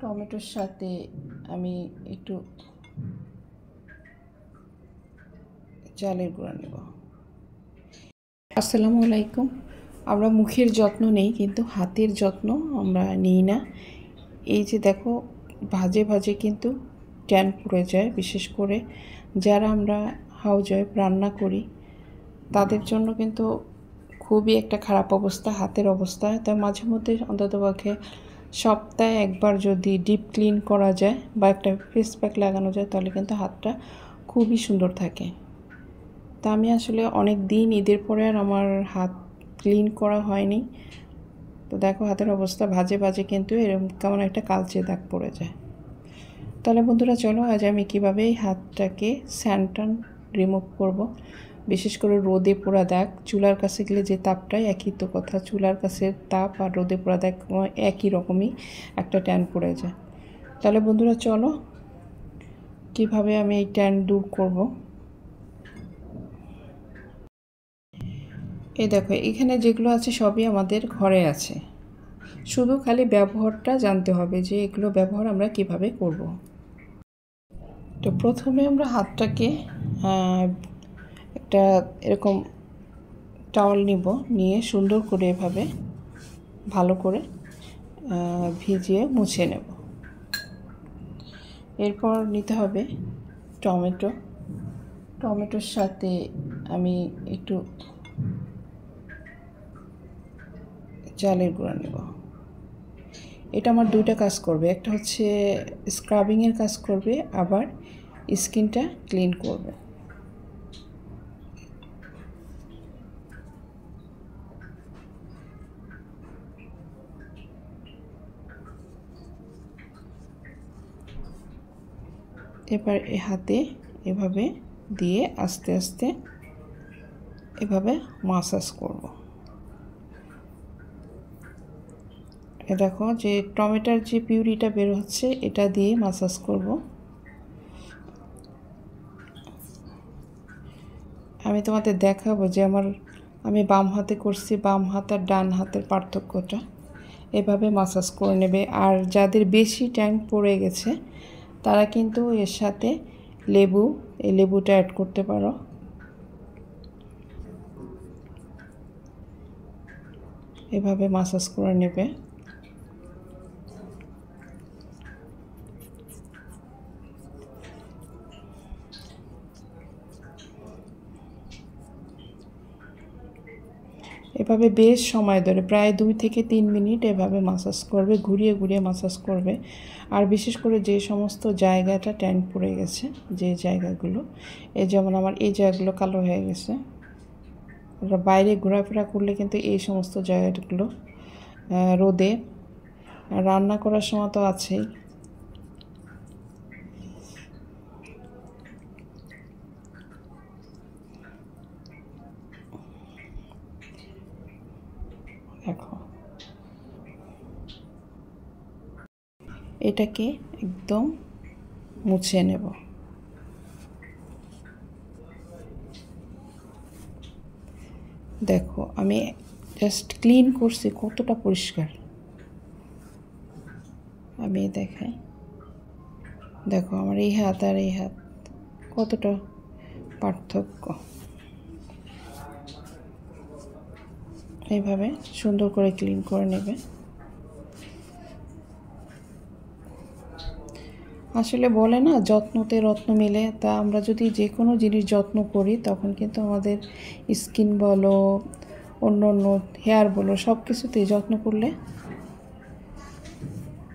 টমেটোর সাথে আমি একটু চালের গুঁড়া নেব। আসসালামু আলাইকুম। আমরা মুখের যত্ন নেই কিন্তু হাতের যত্ন আমরা নিই না। এই যে দেখো, ভাজে ভাজে কিন্তু ট্যান পড়ে যায়। বিশেষ করে যারা আমরা হাউসওয়াইফ রান্না করি তাদের জন্য কিন্তু খুবই একটা খারাপ অবস্থা, হাতের অবস্থা। তাই মাঝে মধ্যে অন্ততপক্ষে সপ্তাহে একবার যদি ডিপ ক্লিন করা যায় বা একটা ফেস প্যাক লাগানো যায় তাহলে কিন্তু হাতটা খুবই সুন্দর থাকে। তা আমি আসলে অনেক দিন ঈদের পরে আর আমার হাত ক্লিন করা হয়নি। তো দেখো হাতের অবস্থা, ভাজে ভাজে কিন্তু এরকম কেমন একটা কালচে দাগ পড়ে যায়। তাহলে বন্ধুরা চলো আজ আমি কীভাবে এই হাতটাকে স্যানটান রিমুভ করব। বিশেষ করে রোদে পোড়া দাগ, চুলার কাছে গেলে যে তাপটাই একই তো কথা, চুলার কাছে তাপ আর রোদে পোড়া দাগ একই রকমই একটা ট্যান পড়ে যায়। তাহলে বন্ধুরা চলো কিভাবে আমি এই ট্যান দূর করব। এই দেখো, এখানে যেগুলো আছে সবই আমাদের ঘরে আছে, শুধু খালি ব্যবহারটা জানতে হবে যে এগুলো ব্যবহার আমরা কিভাবে করব। তো প্রথমে আমরা হাতটাকে একটা এরকম টাওয়াল নিব, নিয়ে সুন্দর করে এভাবে ভালো করে ভিজিয়ে মুছে নেব। এরপর নিতে হবে টমেটোর সাথে আমি একটু চালের গুঁড়া নেব। এটা আমার দুইটা কাজ করবে, একটা হচ্ছে স্ক্রাবিংয়ের কাজ করবে, আবার স্কিনটা ক্লিন করবে। এবার হাতে এভাবে দিয়ে আস্তে আস্তে এভাবে মাসাজ করব। এ দেখো যে টমেটোর যে পিউরিটা বের হচ্ছে এটা দিয়ে মাসাজ করব। আমি তোমাদের দেখাবো যে আমি বাম হাতে করছি, বাম হাত আর ডান হাতের পার্থক্যটা। এভাবে মাসাজ করে নেবে। আর যাদের বেশি ট্যান পড়ে গেছে তারা কিন্তু এর সাথে এই লেবুটা অ্যাড করতে পারো। এভাবে মাসাজ করে নেবে। এভাবে বেশ সময় ধরে প্রায় 2 থেকে 3 মিনিট এভাবে মাসাজ করবে, ঘুরিয়ে ঘুরিয়ে মাসাজ করবে। আর বিশেষ করে যে সমস্ত জায়গাটা ট্যান পড়ে গেছে, যে জায়গাগুলো, এই যেমন আমার এই জায়গাগুলো কালো হয়ে গেছে, আমরা বাইরে ঘোরাফেরা করলে কিন্তু এই সমস্ত জায়গাগুলো রোদে রান্না করার সময় তো আছেই। দেখো এটাকে একদম মুছে নেব। দেখো আমি জাস্ট ক্লিন করছি, কতটা পরিষ্কার আমি দেখাই। দেখো আমার এই হাত আর এই হাত কতটা পার্থক্য। এইভাবে সুন্দর করে ক্লিন করে নেবে। আসলে বলে না, যত্নতে রত্ন মেলে। তা আমরা যদি যে কোনো জিনিস যত্ন করি তখন কিন্তু আমাদের স্কিন বলো, অন্য অন্য হেয়ার বলো, সব কিছুতেই যত্ন করলে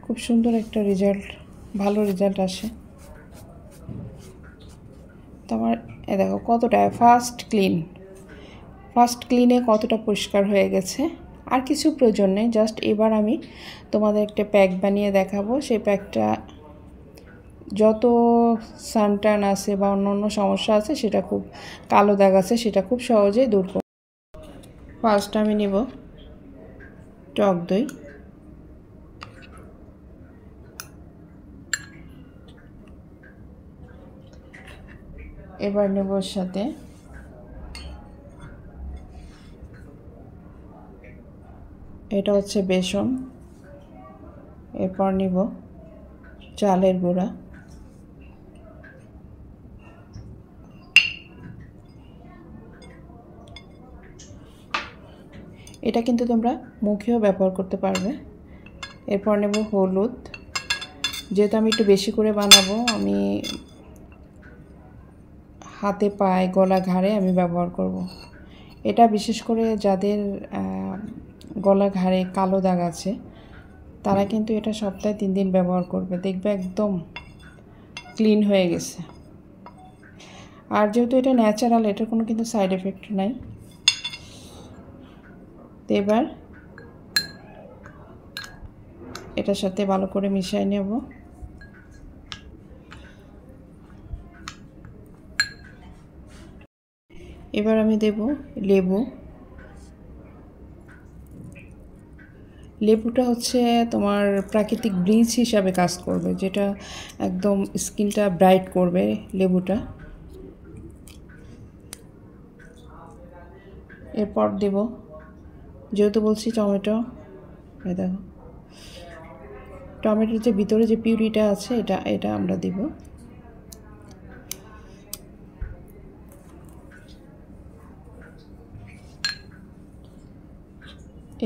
খুব সুন্দর একটা ভালো রেজাল্ট আসে। তো আমার দেখো কতটা ফার্স্ট ক্লিনে কতটা পরিষ্কার হয়ে গেছে। আর কিছু প্রয়োজন নেই, জাস্ট এবার আমি তোমাদের একটা প্যাক বানিয়ে দেখাবো। সেই প্যাকটা যত সানটান আছে বা অন্য অন্য সমস্যা আছে, সেটা খুব কালো দাগ আছে, সেটা খুব সহজেই দূর করব। ফার্স্ট আমি নেব টক দই। এবার নেব ওর সাথে এটা হচ্ছে বেসন। এরপর নিব চালের গুঁড়া, এটা কিন্তু তোমরা মুখেও ব্যবহার করতে পারবে। এরপর নেব হলুদ, যেহেতু আমি একটু বেশি করে বানাবো, আমি হাতে পায়ে গলা ঘাড়ে আমি ব্যবহার করব। এটা বিশেষ করে যাদের গলা ঘাড়ে কালো দাগ আছে তারা কিন্তু এটা সপ্তাহে 3 দিন ব্যবহার করবে, দেখবে একদম ক্লিন হয়ে গেছে। আর যেহেতু এটা ন্যাচারাল, এটার কোনো কিন্তু সাইড এফেক্ট নাই। তো এবার এটার সাথে ভালো করে মিশিয়ে নেব। এবার আমি দেব লেবু। লেবুটা হচ্ছে তোমার প্রাকৃতিক ব্লিচ হিসাবে কাজ করবে, যেটা একদম স্কিনটা ব্রাইট করবে লেবুটা। এরপর দেব, যেহেতু বলছি টমেটো, দেখো টমেটোর যে ভিতরে যে পিউরিটা আছে এটা আমরা দেব।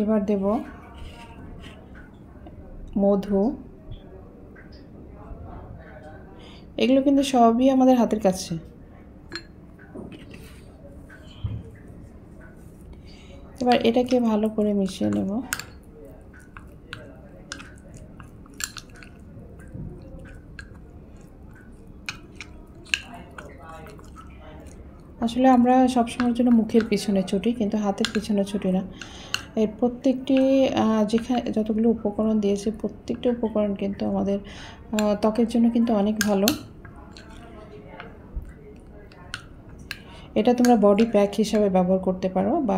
এবার দেব মধু। এগুলো কিন্তু সবই আমাদের হাতের কাছে। এবার এটাকে ভালো করে মিশিয়ে নেব। আসলে আমরা সবসময়ের জন্য মুখের পিছনে ছুটি, কিন্তু হাতের পিছনে ছুটি না। এর প্রত্যেকটি যেখানে যতগুলো উপকরণ দিয়েছে, প্রত্যেকটা উপকরণ কিন্তু আমাদের ত্বকের জন্য কিন্তু অনেক ভালো। এটা তোমরা বডি প্যাক হিসাবে ব্যবহার করতে পারো, বা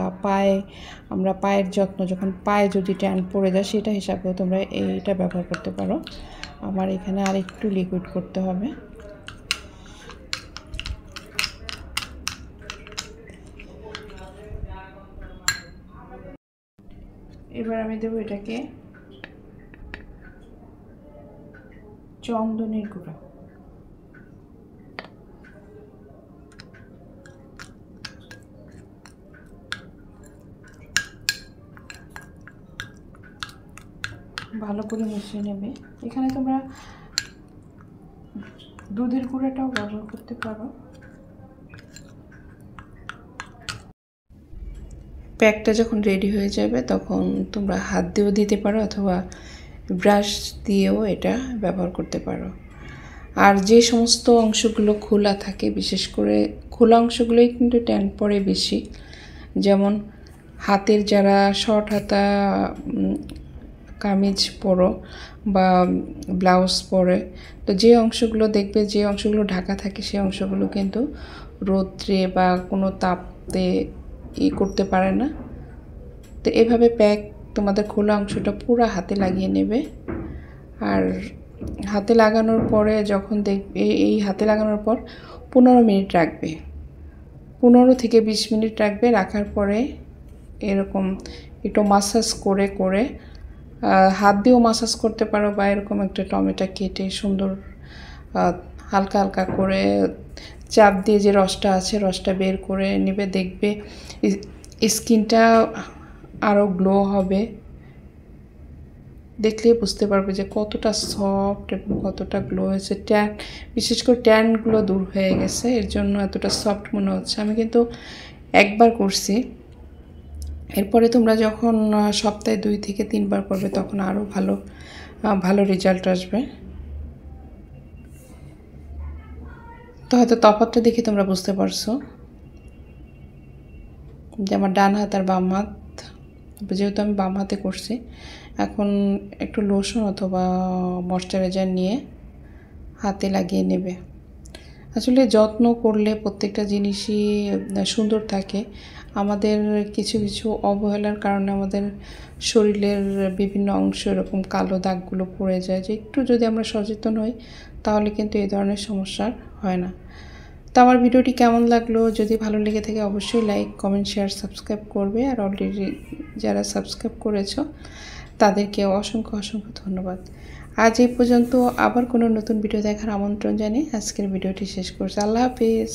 আমরা পায়ের যত্ন, যখন পায়ে যদি ট্যান পড়ে যায় সেটা হিসাবেও তোমরা এইটা ব্যবহার করতে পারো। আমার এখানে আর একটু লিকুইড করতে হবে। এবার আমি দেবো এটাকে চন্দনের গুঁড়া। ভালো করে মিশিয়ে নেবে। এখানে তোমরা দুধের গুঁড়াটাও ব্যবহার করতে পারো। প্যাকটা যখন রেডি হয়ে যাবে তখন তোমরা হাত দিয়েও দিতে পারো, অথবা ব্রাশ দিয়েও এটা ব্যবহার করতে পারো। আর যে সমস্ত অংশগুলো খোলা থাকে, বিশেষ করে খোলা অংশগুলোই কিন্তু ট্যান পড়ে বেশি। যেমন হাতের যারা শর্ট হাতা কামিজ পরো বা ব্লাউজ পরে, তো যে অংশগুলো দেখবে, যে অংশগুলো ঢাকা থাকে, সেই অংশগুলো কিন্তু রৌদ্রে বা কোনো তাপতে করতে পারে না। তো এভাবে প্যাক তোমাদের খোলা অংশটা পুরো হাতে লাগিয়ে নেবে। আর হাতে লাগানোর পরে যখন দেখবে, এই হাতে লাগানোর পর 15 মিনিট রাখবে, 15 থেকে 20 মিনিট রাখবে। রাখার পরে এরকম একটু মাসাজ করে করে, হাত দিয়েও মাসাজ করতে পারো, বা এরকম একটা টমেটো কেটে সুন্দর হালকা হালকা করে চাপ দিয়ে যে রসটা আছে রসটা বের করে নেবে। দেখবে স্কিনটা আরও গ্লো হবে, দেখলে বুঝতে পারবে যে কতটা সফট এবং কতটা গ্লো হয়েছে। ট্যান, বিশেষ করে ট্যানগুলো দূর হয়ে গেছে, এর জন্য এতটা সফট মনে হচ্ছে। আমি কিন্তু একবার করছি, এরপরে তোমরা যখন সপ্তাহে 2 থেকে 3 বার করবে তখন আরও ভালো রেজাল্ট আসবে। তো হয়তো তফাৎটা দেখে তোমরা বুঝতে পারছো যে আমার ডান হাত আর বাম হাত, যেহেতু আমি বাম হাতে করছি, এখন একটু লোশন অথবা ময়শ্চারাইজার নিয়ে হাতে লাগিয়ে নেবে। আসলে যত্ন করলে প্রত্যেকটা জিনিসই সুন্দর থাকে। আমাদের কিছু কিছু অবহেলার কারণে আমাদের শরীরের বিভিন্ন অংশ এরকম কালো দাগগুলো পড়ে যায়, যে একটু যদি আমরা সচেতন হই তাহলে কিন্তু এই ধরনের সমস্যা হয় না। তো আমার ভিডিওটি কেমন লাগলো, যদি ভালো লেগে থাকে অবশ্যই লাইক, কমেন্ট, শেয়ার, সাবস্ক্রাইব করবে। আর অলরেডি যারা সাবস্ক্রাইব করেছো তাদেরকে অসংখ্য ধন্যবাদ। আজ এই পর্যন্ত, আবার কোনো নতুন ভিডিও দেখার আমন্ত্রণ জানিয়ে আজকের ভিডিওটি শেষ করছি। আল্লাহ হাফিজ।